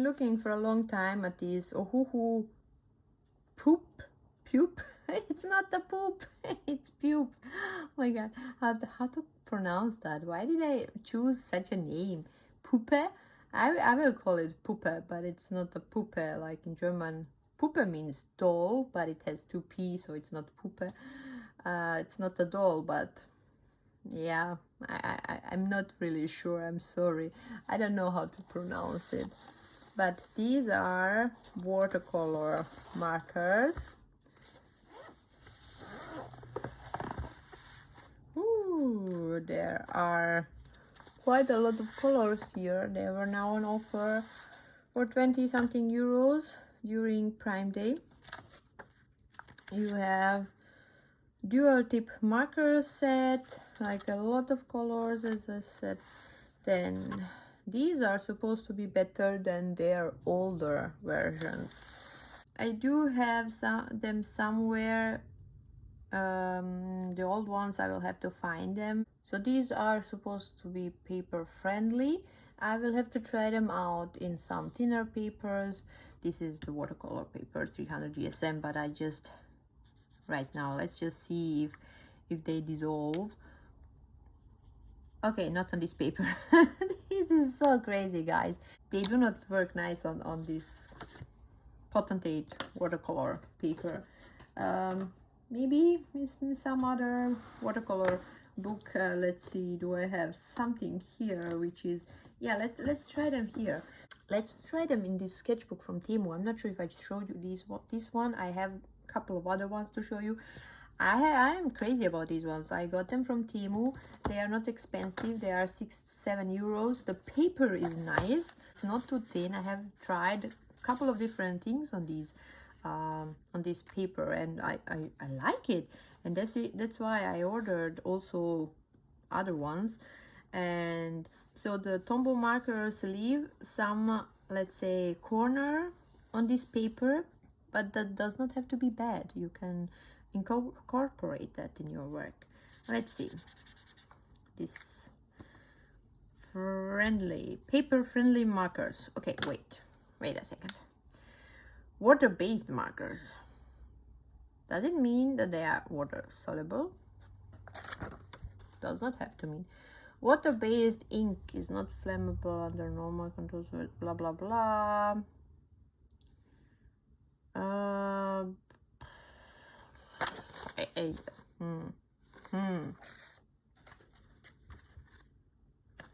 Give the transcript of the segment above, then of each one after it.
been looking for a long time at these Ohuhu Pupe. It's not the poop, it's pupe. Oh my god, how to pronounce that? Why did I choose such a name? Pupe? I will call it Pupe, but it's not a Pupe like in German. Puppe means doll, but it has two P, so it's not Puppe. It's not a doll, but yeah, I'm not really sure. I'm sorry. I don't know how to pronounce it. But these are watercolor markers. Ooh, there are quite a lot of colors here. They were now on offer for 20 something euros during Prime Day. You have dual tip marker set, like a lot of colors, as I said. Then these are supposed to be better than their older versions. I do have them somewhere. The old ones, I will have to find them. So these are supposed to be paper friendly. I will have to try them out in some thinner papers. This is the watercolor paper 300 GSM, but I just right now, let's just see if they dissolve. Okay, not on this paper. This is so crazy, guys. They do not work nice on this potentate watercolor paper. Maybe some other watercolor book. Let's see, do I have something here which is, yeah, let's try them here. Let's try them in this sketchbook from Temu. I'm not sure if I showed you this one. I have a couple of other ones to show you. I am crazy about these ones. I got them from Temu. They are not expensive. They are 6 to 7 euros. The paper is nice. It's not too thin. I have tried a couple of different things on these on this paper, and I like it, and that's why I ordered also other ones. And so the Tombow markers leave some, let's say, corner on this paper, but that does not have to be bad. You can incorporate that in your work. Let's see, this paper friendly markers. Okay, wait a second. Water-based markers. Does it mean that they are water soluble? Does not have to mean. Water-based ink is not flammable under normal controls, blah blah blah.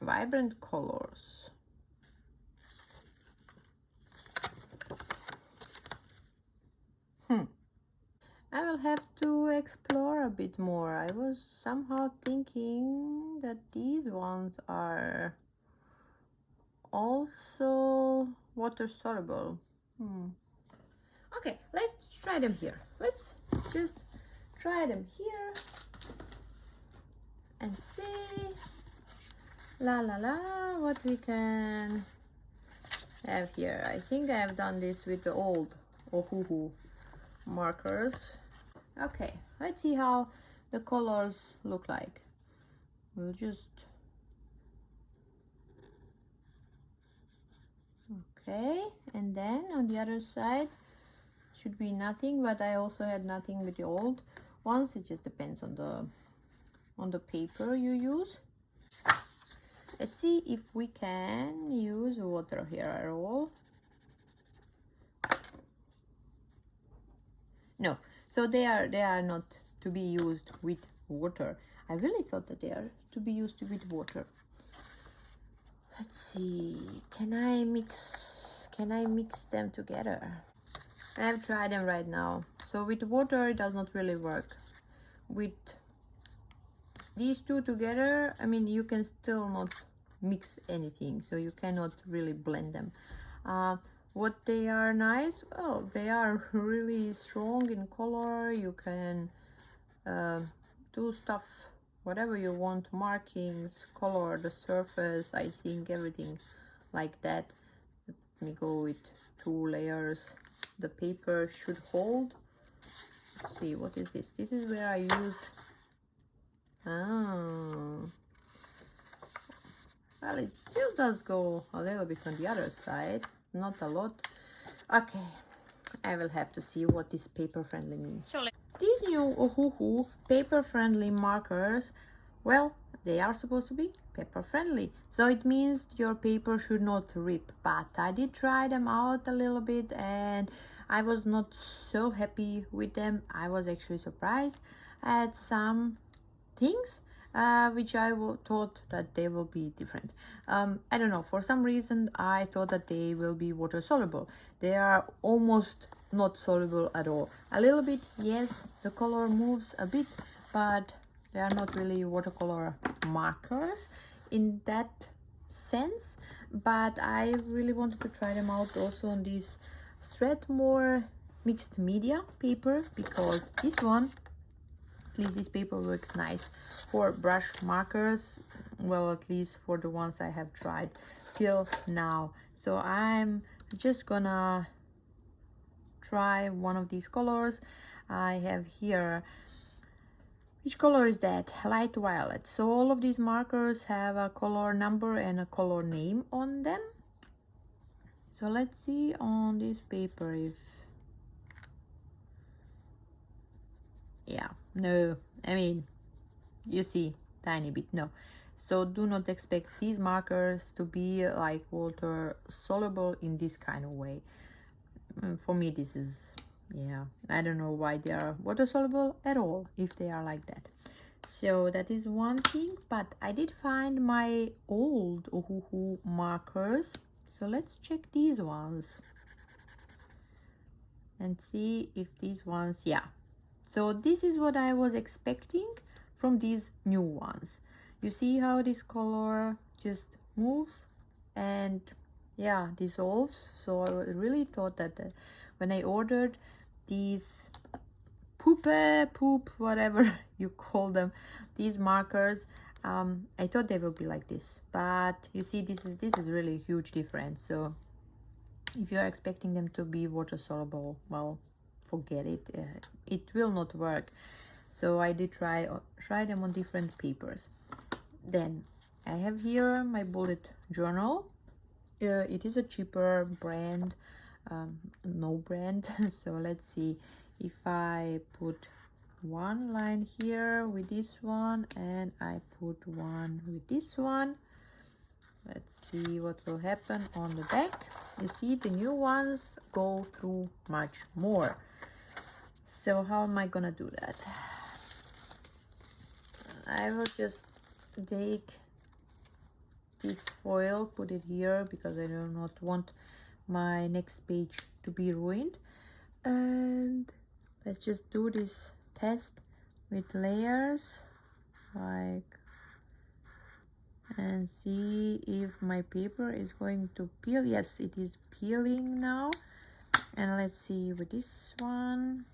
Vibrant colors. I will have to explore a bit more. I was somehow thinking that these ones are also water soluble. Okay, let's try them here. Let's just try them here and see what we can have here. I think I have done this with the old Ohuhu markers. Okay, let's see how the colors look like. We'll just, okay, and then on the other side should be nothing, but I also had nothing with the old ones. It just depends on the paper you use. Let's see if we can use water here at all. No, so they are not to be used with water. I really thought that they are to be used with water. Let's see, can I mix them together? I have tried them right now. So with water it does not really work. With these two together, I mean, you can still not mix anything, so you cannot really blend them. What they are nice, well, they are really strong in color. You can do stuff, whatever you want, markings, color the surface, I think everything like that. Let me go with 2 layers. The paper should hold. Let's see, what is this? This is where I used, well, it still does go a little bit on the other side. not a lot. Okay, I will have to see what this paper friendly means. These new Ohuhu paper friendly markers, well, they are supposed to be paper friendly, so it means your paper should not rip. But I did try them out a little bit and I was not so happy with them. I was actually surprised at some things which I thought that they will be different. I don't know, for some reason I thought that they will be water soluble. They are almost not soluble at all. A little bit, yes, the color moves a bit, but they are not really watercolor markers in that sense. But I really wanted to try them out also on this Strathmore mixed media paper, because this one, at least this paper works nice for brush markers, well, at least for the ones I have tried till now. So I'm just gonna try one of these colors. I have here, which color is that? Light violet. So all of these markers have a color number and a color name on them. So let's see on this paper if, yeah, no, I mean, you see, tiny bit, no. So do not expect these markers to be like water soluble in this kind of way. For me, this is, yeah, I don't know why they are water soluble at all if they are like that. So that is one thing. But I did find my old Ohuhu markers, so let's check these ones and see if these ones, yeah, so this is what I was expecting from these new ones. You see how this color just moves and, yeah, dissolves. So I really thought that when I ordered these poop, whatever you call them, these markers, I thought they will be like this. But you see, this is really a huge difference. So if you are expecting them to be water soluble, well, forget it. It will not work. So I did try them on different papers. Then I have here my bullet journal. It is a cheaper brand, no brand. So let's see if I put one line here with this one and I put one with this one. Let's see what will happen on the back. You see, the new ones go through much more. So how am I gonna do that? I will just take this foil, put it here because I do not want my next page to be ruined. And let's just do this test with layers, like, and see if my paper is going to peel. Yes, it is peeling now. And let's see with this one.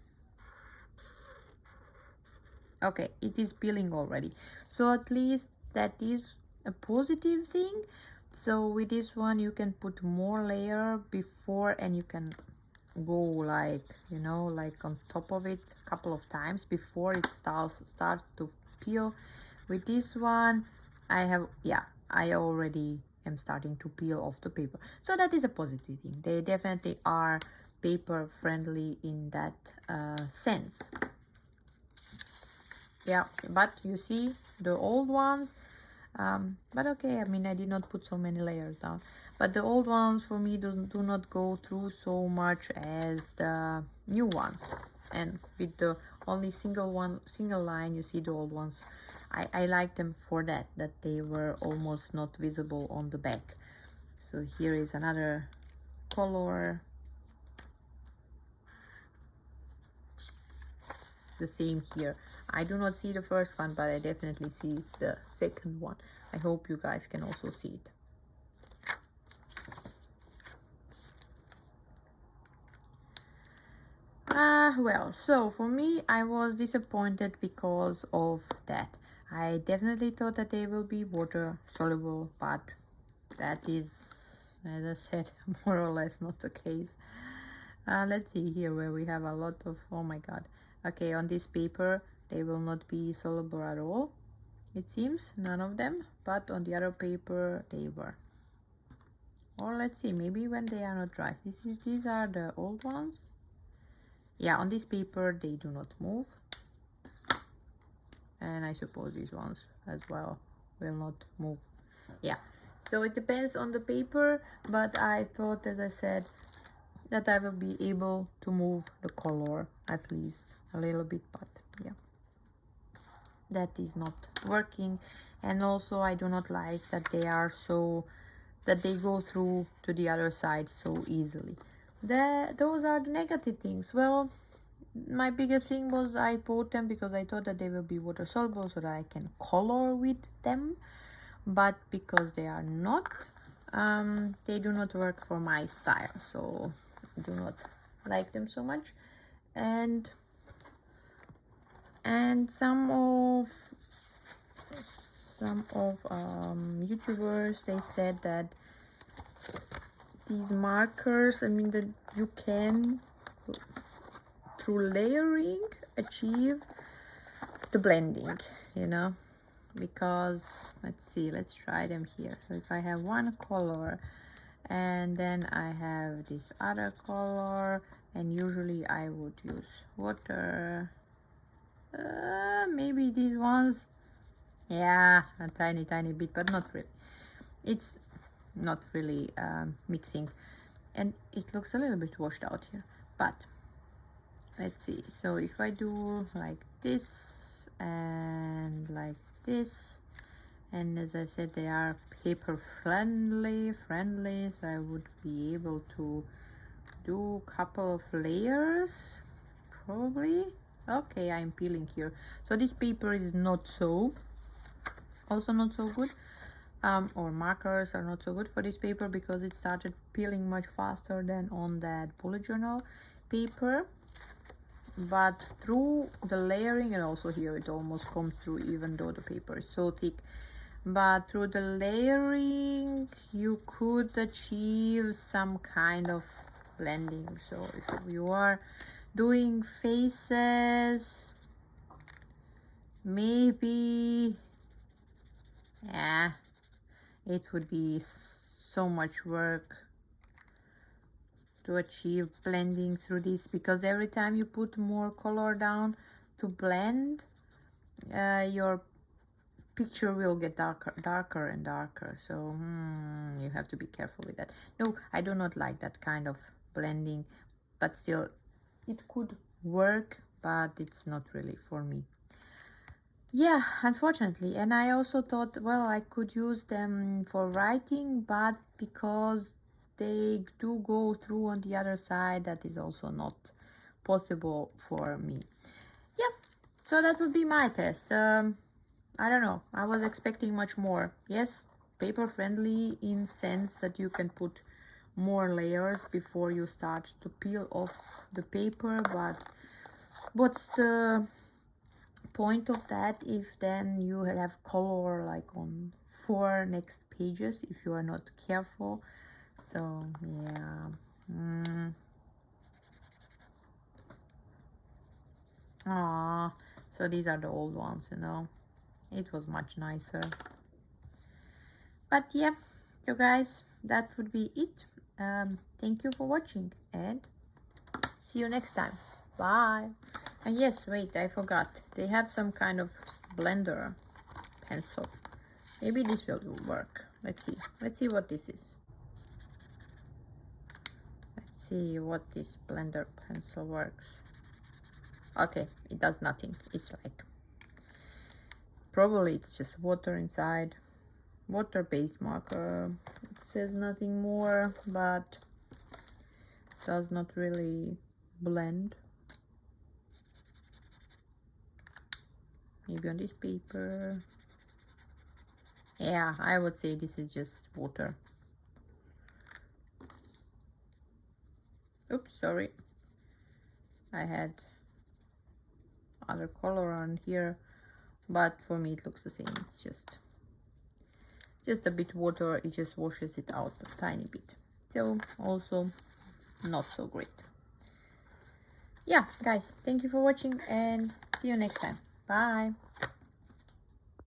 Okay, it is peeling already, so at least that is a positive thing. So with this one you can put more layer before, and you can go like, you know, like on top of it a couple of times before it starts to peel. With this one I already am starting to peel off the paper, so that is a positive thing. They definitely are paper friendly in that sense. Yeah, but you see the old ones, but okay, I mean, I did not put so many layers down, but the old ones for me do not go through so much as the new ones. And with the only single line, you see the old ones, I like them for that they were almost not visible on the back. So here is another color, the same here. I do not see the first one, but I definitely see the second one. I hope you guys can also see it. Well, so for me, I was disappointed because of that. I definitely thought that they will be water soluble, but that is, as I said, more or less not the case. Let's see here where we have a lot of, oh my god. Okay, on this paper they will not be soluble at all, it seems, none of them, but on the other paper they were. Or let's see, maybe when they are not dry. These are the old ones. Yeah, on this paper they do not move. And I suppose these ones as well will not move. Yeah, so it depends on the paper, but I thought, as I said, that I will be able to move the color at least a little bit, but yeah, that is not working. And also I do not like that they are so, that they go through to the other side so easily. Those are the negative things. Well, my biggest thing was I bought them because I thought that they will be water soluble so that I can color with them, but because they are not, they do not work for my style, so I do not like them so much. And some of YouTubers, they said that these markers, I mean, that you can through layering achieve the blending, you know, because let's see, let's try them here. So if I have one color and then I have this other color, and usually I would use water, maybe these ones, yeah, a tiny bit, but not really. It's not really mixing, and it looks a little bit washed out here. But let's see, so if I do like this and like this, and as I said, they are paper friendly, so I would be able to do a couple of layers probably. Okay, I'm peeling here, so this paper is not so, also not so good, or markers are not so good for this paper because it started peeling much faster than on that bullet journal paper. But through the layering, and also here it almost comes through even though the paper is so thick, but through the layering you could achieve some kind of blending. So if you are doing faces, maybe, yeah, it would be so much work to achieve blending through this, because every time you put more color down to blend, your picture will get darker and darker. So you have to be careful with that. No, I do not like that kind of blending, but still it could work, but it's not really for me. Yeah, unfortunately. And I also thought, well, I could use them for writing, but because they do go through on the other side, that is also not possible for me. Yeah, so that would be my test. I don't know, I was expecting much more. Yes, paper friendly in sense that you can put more layers before you start to peel off the paper, but what's the point of that if then you have color like on 4 next pages if you are not careful? So yeah. So these are the old ones, you know, it was much nicer. But yeah, so guys, that would be it. Thank you for watching and see you next time. Bye. And yes, wait, I forgot, they have some kind of blender pencil. Maybe this will work. Let's see what this is. Let's see what this blender pencil works. Okay, it does nothing. It's like, probably it's just water inside, water-based marker. It says nothing more, but does not really blend. Maybe on this paper. Yeah, I would say this is just water. Oops, sorry, I had other color on here, but for me it looks the same. It's just a bit water, it just washes it out a tiny bit, so also not so great. Yeah guys, thank you for watching and see you next time. Bye.